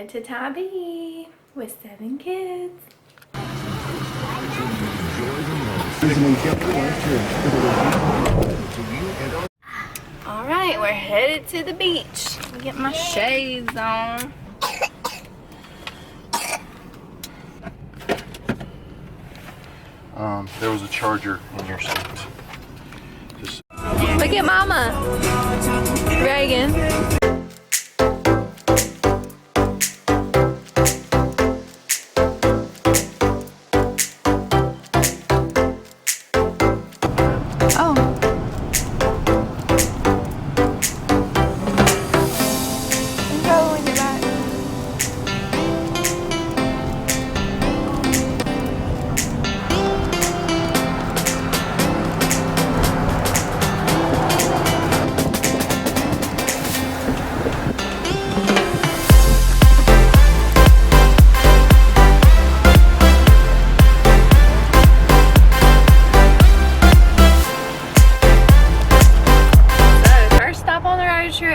headed to Tybee with 7 kids. Alright, we're headed to the beach. Let me get my shades on. There was a charger in your seat. Look at Mama. Reagan.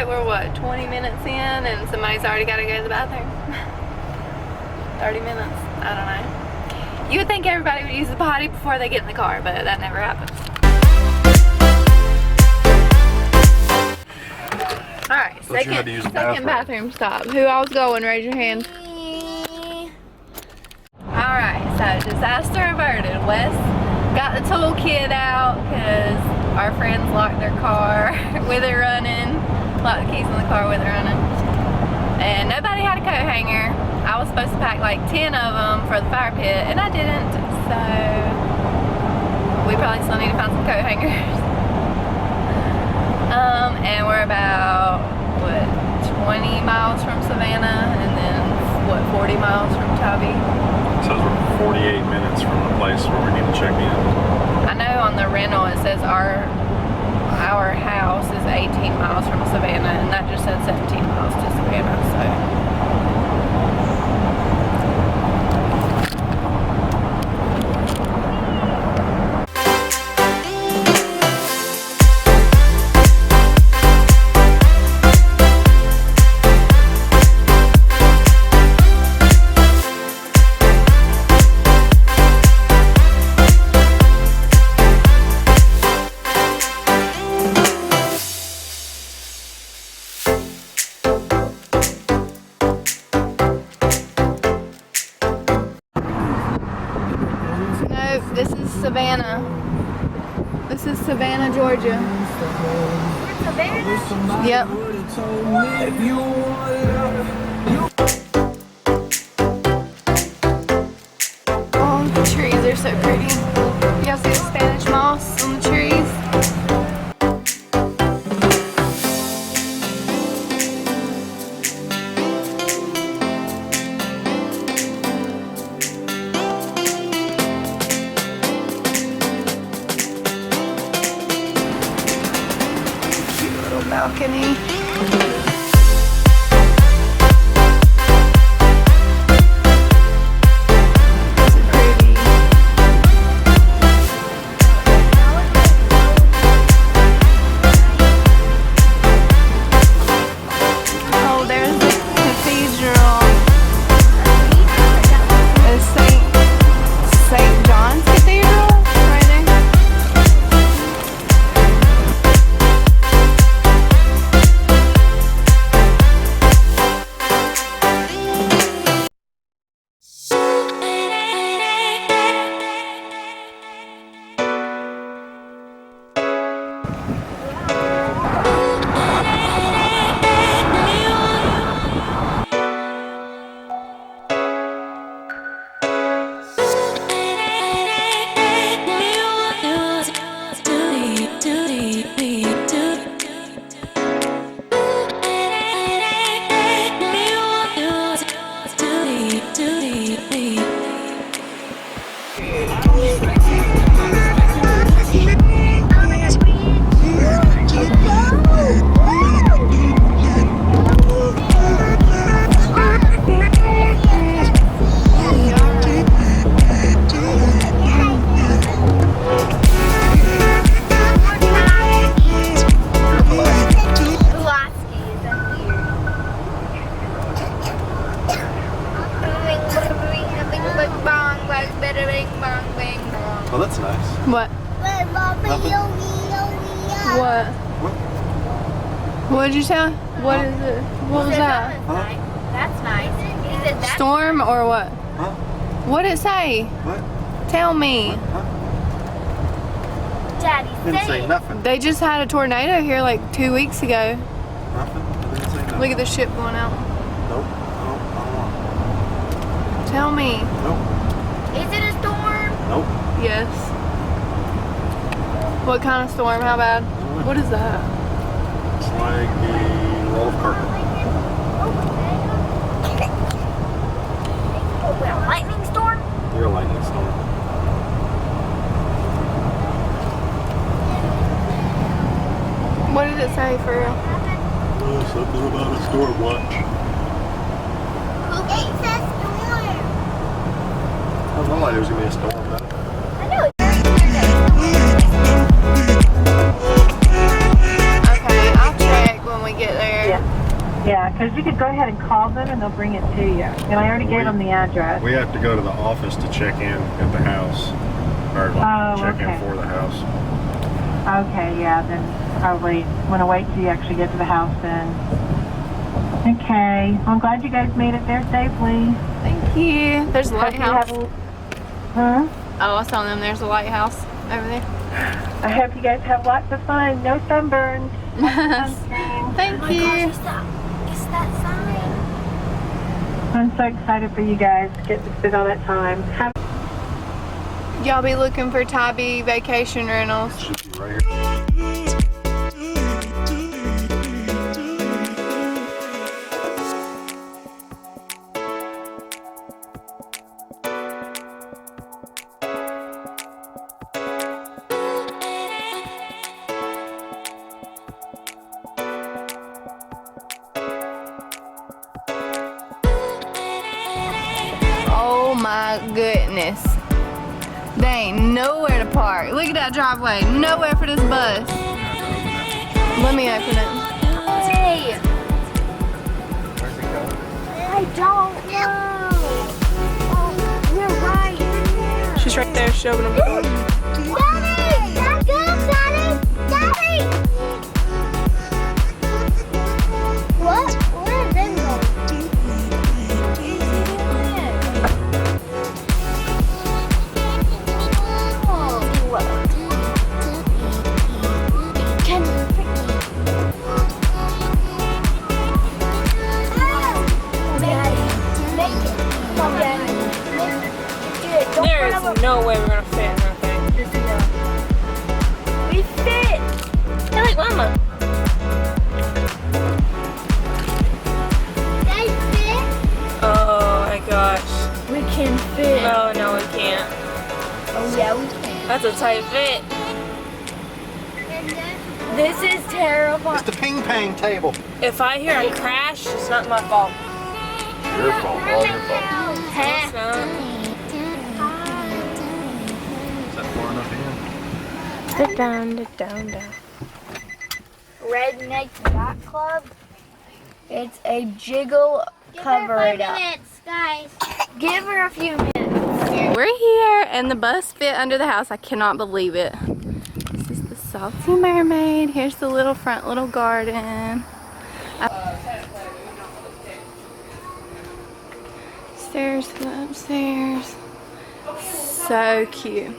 We're what, 20 minutes in and somebody's already got to go to the bathroom? 30 minutes? I don't know. You would think everybody would use the potty before they get in the car, but that never happens. Alright, second bathroom stop. Who all's going? Raise your hand. Alright, so disaster averted. Wes got the toolkit out because our friends locked their car with it running. Locked the keys in the car with it running. And nobody had a coat hanger. I was supposed to pack like 10 of them for the fire pit, and I didn't. So we probably still need to find some coat hangers. And we're about, what, 20 miles from Savannah, and then, what, 40 miles from Tybee? It says we're 48 minutes from the place where we need to check in. I know on the rental it says our house is 18 miles from Savannah, and that just said 17 miles to Savannah, so. This is Savannah. This is Savannah, Georgia. Savannah? Yep. Oh, the trees are so pretty. Y'all see the Spanish moss on the trees? Balcony. Oh, there's the cathedral. It's St. John's Cathedral right there. What? What? What did you say? What is it? What was that? Huh? That's nice. He said that's Storm or what? Huh? What did it say? What? Tell me. Huh? Daddy. Didn't say Say it. nothing. They just had a tornado here like 2 weeks ago. Nothing? I didn't say nothing. Look at the ship going out. Nope. I don't want. Tell me. Nope. Is it a storm? Nope. Yes. What kind of storm? How bad? What is that? It's like the roll of carpet. Oh, a lightning storm? You're a lightning storm. What did it say for real? Something about a storm watch. It says storm. I don't know why there's gonna be a storm though. I know. Okay, I'll check when we get there. Yeah, because you could go ahead and call them and they'll bring it to you. And I already gave them the address. We have to go to the office to check in at the house. Or like check in for the house. Okay, yeah, then probably want to wait till you actually get to the house then. Okay, well, I'm glad you guys made it there safely. Thank you. There's a Hope you lighthouse. Huh? Oh, I saw them. There's a lighthouse over there. I hope you guys have lots of fun. No sunburns. Sunscreen. Thank Oh my you. gosh, it's that sign. I'm so excited for you guys to get to spend all that time. Y'all be looking for Tybee vacation rentals. Should be right here. Oh my goodness. They ain't nowhere to park. Look at that driveway. Nowhere for this bus. Let me open it. Hey, Where's it going? I don't know. Oh, you're right. She's right there. She's opening the door. Daddy! Back up, Daddy! Daddy! What? Where is it going? There is no way we're gonna fit in that thing. We fit! Hey, like Mama. Guys, fit? Oh my gosh. We can fit. Oh no, we can't. Oh yeah, we can. That's a tight fit. This is terrifying. It's the ping pong table. If I hear a crash, it's not my fault. Your fault, all your fault. It's not. Is that far enough in? Sit down, sit down, down. Redneck Yacht Club. It's a jiggle cover it up. Guys. Give her a few minutes. We're here and the bus fit under the house. I cannot believe it. This is the Salty Mermaid. Here's the little front little garden. Stairs to the upstairs. So cute.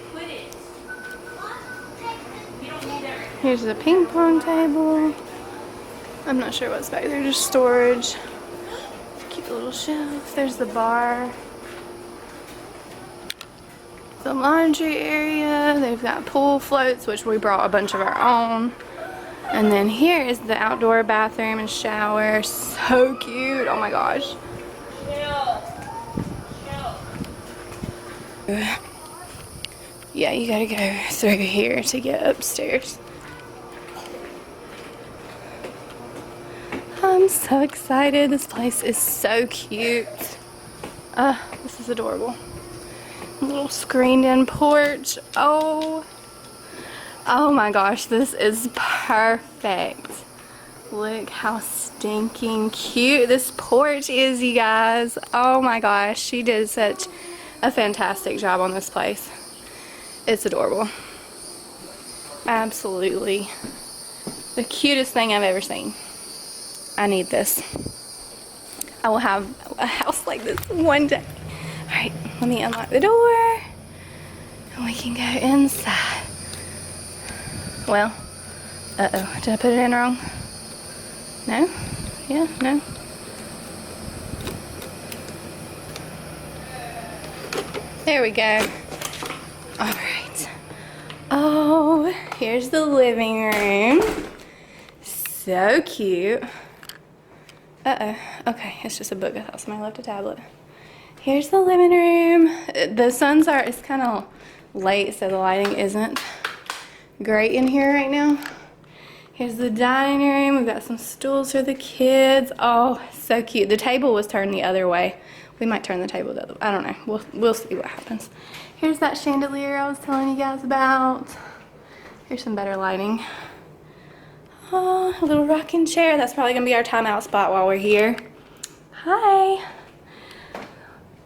Here's the ping pong table. I'm not sure what's back there, just storage. Cute little shelves. There's the bar. The laundry area. They've got pool floats, which we brought a bunch of our own. And then here is the outdoor bathroom and shower. So cute. Oh my gosh. Yeah, you gotta go through here to get upstairs. I'm so excited. This place is so cute. This is adorable. Little screened in porch. Oh my gosh, this is perfect. Look how stinking cute this porch is, you guys. Oh my gosh, she did such a fantastic job on this place. It's adorable. Absolutely the cutest thing I've ever seen. I need this. I will have a house like this one day. All right, let me unlock the door and we can go inside. Well, uh-oh, did I put it in wrong? No? Yeah, no? There we go. All right. Oh, here's the living room. So cute. Uh-oh. Okay, it's just a book. I thought somebody left a tablet. Here's the living room. It's kind of late, so the lighting isn't great in here right now. Here's the dining room. We've got some stools for the kids. Oh, so cute. The table was turned the other way. We might turn the table the other way. I don't know. We'll see what happens. Here's that chandelier I was telling you guys about. Here's some better lighting. Oh, a little rocking chair. That's probably gonna be our timeout spot while we're here. Hi.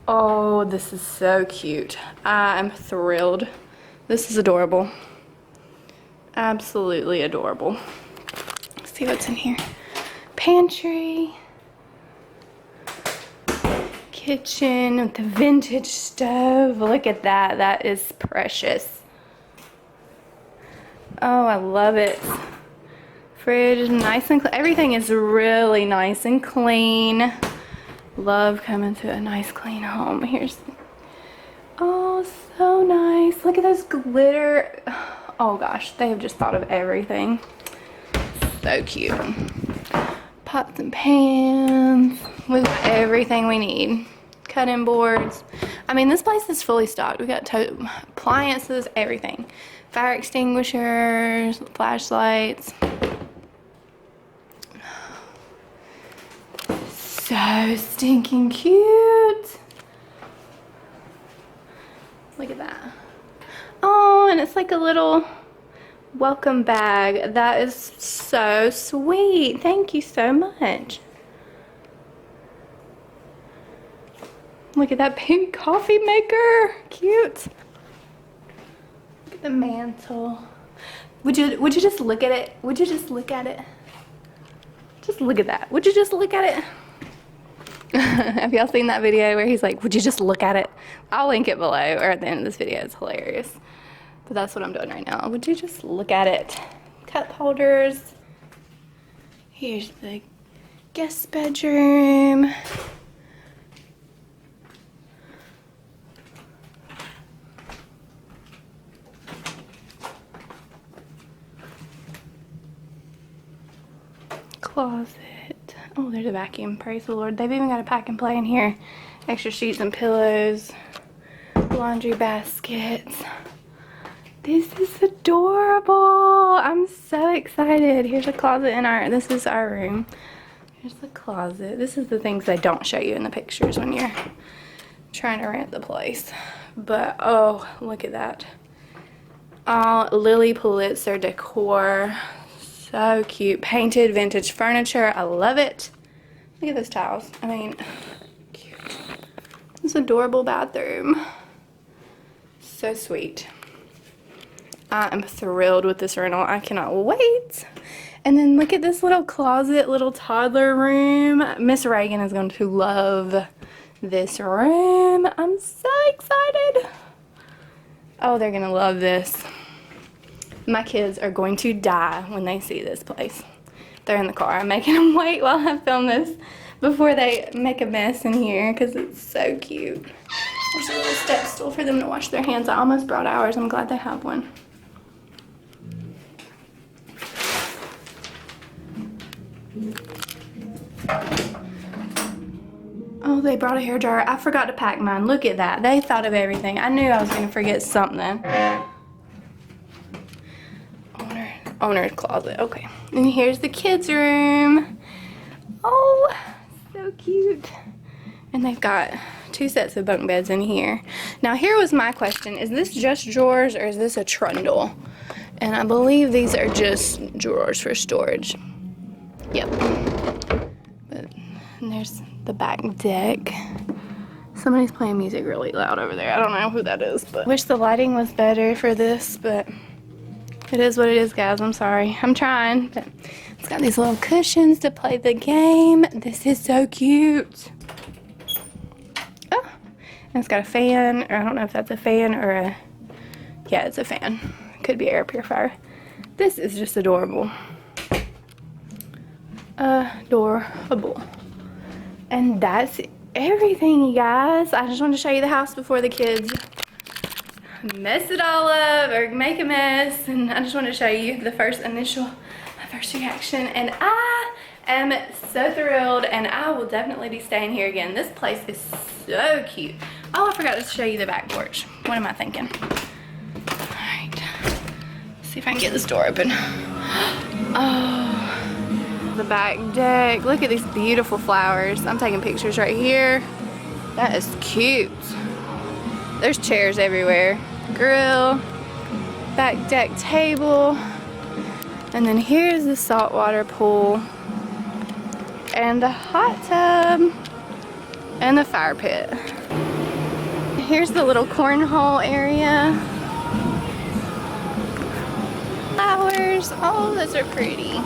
Oh, this is so cute. I'm thrilled. This is adorable. Absolutely adorable. Let's see what's in here. Pantry. Kitchen with the vintage stove. Look at that. That is precious. Oh, I love it. Fridge is nice and clean. Everything is really nice and clean. Love coming to a nice clean home. Here's, oh, so nice. Look at those glitter. Oh gosh, they have just thought of everything. So cute. Pots and pans with everything we need. Cutting boards. I mean, this place is fully stocked. We got appliances, everything. Fire extinguishers, flashlights. So stinking cute. Look at that. Oh, and it's like a little welcome bag. That is so sweet. Thank you so much. Look at that pink coffee maker. Cute. Look at the mantle. Would you just look at it? Would you just look at it? Just look at that. Would you just look at it? Have y'all seen that video where he's like, would you just look at it? I'll link it below or at the end of this video. It's hilarious. But that's what I'm doing right now. Would you just look at it? Cup holders. Here's the guest bedroom. Closet. Oh, there's a vacuum. Praise the Lord. They've even got a pack and play in here. Extra sheets and pillows. Laundry baskets. This is adorable. I'm so excited. Here's a closet in this is our room. Here's the closet. This is the things they don't show you in the pictures when you're trying to rent the place. But, oh, look at that. All Lily Pulitzer decor. So cute. Painted vintage furniture. I love it. Look at those tiles. I mean, cute. This adorable bathroom. So sweet. I am thrilled with this rental. I cannot wait. And then look at this little closet, little toddler room. Miss Reagan is going to love this room. I'm so excited. Oh, they're going to love this. My kids are going to die when they see this place. They're in the car. I'm making them wait while I film this before they make a mess in here because it's so cute. There's a little step stool for them to wash their hands. I almost brought ours. I'm glad they have one. Oh, they brought a hair dryer. I forgot to pack mine. Look at that. They thought of everything. I knew I was going to forget something. Owner's closet. Okay. And here's the kids' room. Oh, so cute. And they've got 2 sets of bunk beds in here. Now, here was my question. Is this just drawers or is this a trundle? And I believe these are just drawers for storage. Yep. And there's the back deck. Somebody's playing music really loud over there. I don't know who that is, but I wish the lighting was better for this, but It is what it is, guys. I'm sorry. I'm trying, but it's got these little cushions to play the game. This is so cute. Oh, and it's got a fan, or I don't know if that's a fan or a, yeah, it's a fan. Could be air purifier. This is just adorable. Adorable. And that's everything, you guys. I just wanted to show you the house before the kids mess it all up or make a mess, and I just wanted to show you the first reaction, and I am so thrilled, and I will definitely be staying here again. This place is so cute. Oh, I forgot to show you the back porch. What am I thinking? All right, let's see if I can get this door open. Oh, the back deck. Look at these beautiful flowers. I'm taking pictures right here. That is cute. There's chairs everywhere. Grill, back deck table, and then here's the saltwater pool, and the hot tub, and the fire pit. Here's the little cornhole area. Flowers, oh, those are pretty.